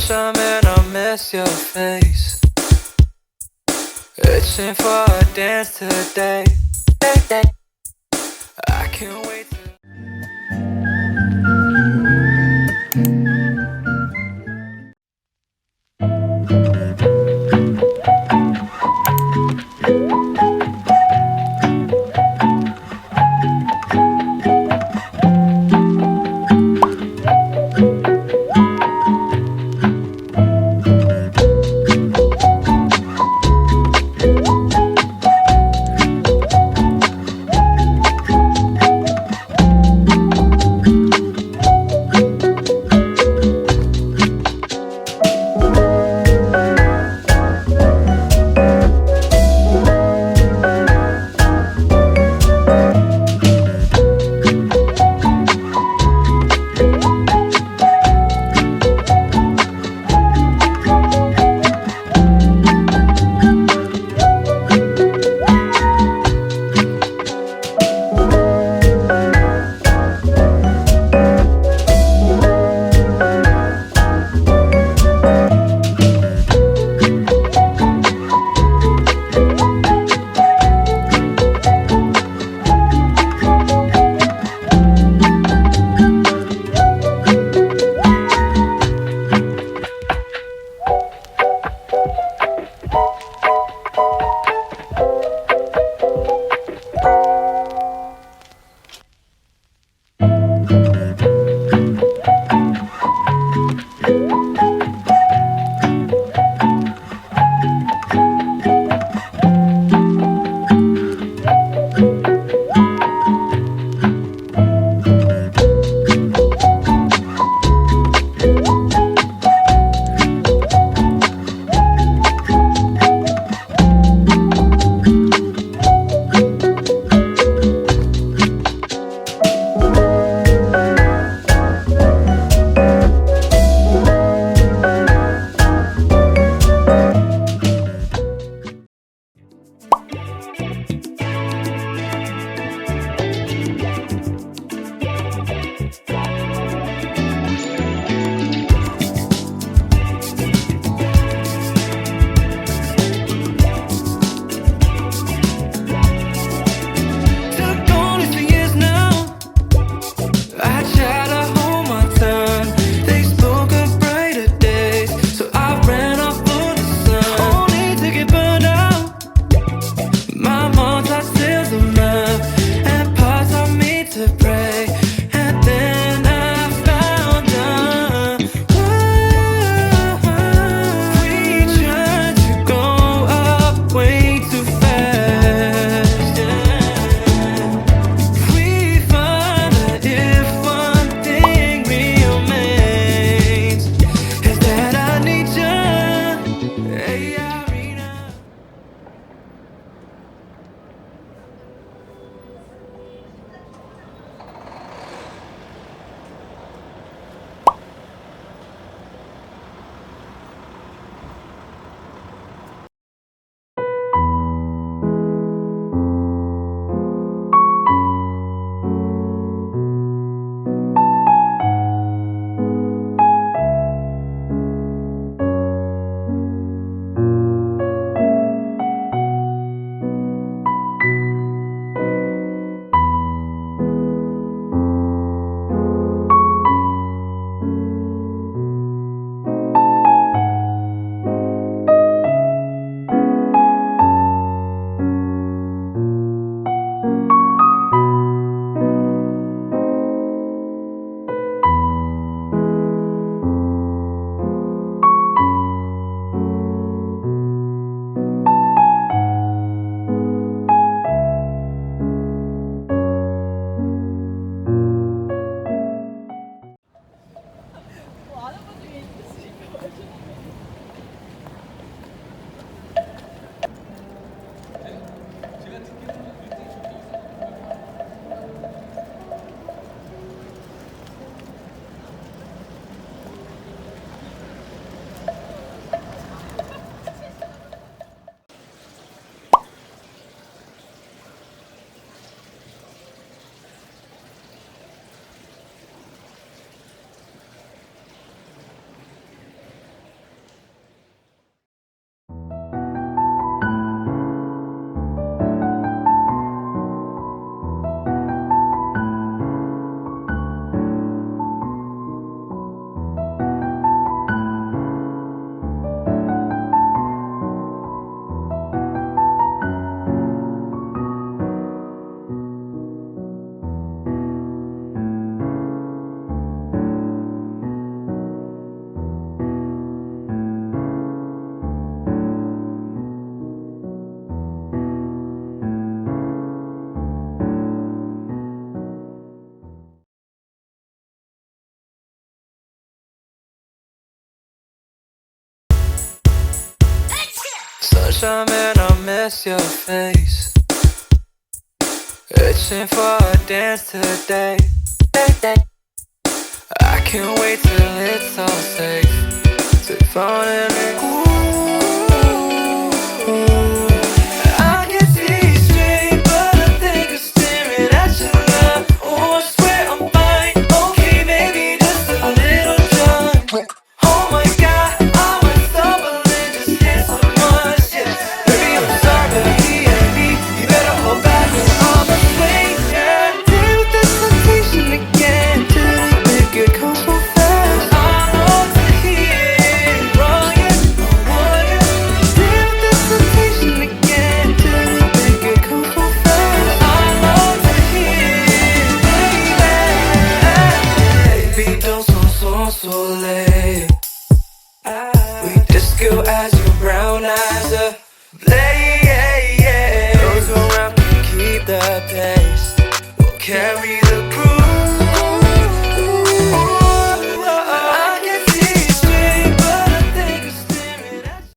some and I miss your face. Itching for a dance today. I can't wait to Sunshine, man, I miss your face. Itching for a dance today. I can't wait till it's all safe to fall in it. I can see straight, but I think I'm staring at your love. Oh, I swear I'm fine. Okay, maybe just a little drunk. Oh my God, I went stumbling, just hit so much. Yeah, baby, I'm sorry, he ain't me. You better hold back, or I'm afraid. Yeah, deal with the temptation again. Till the liquor comes so fast. I want to hear it wrong, yeah, oh yeah. Deal with the temptation again. Till the liquor comes so fast. I want to hear it, baby. Baby, don't so late.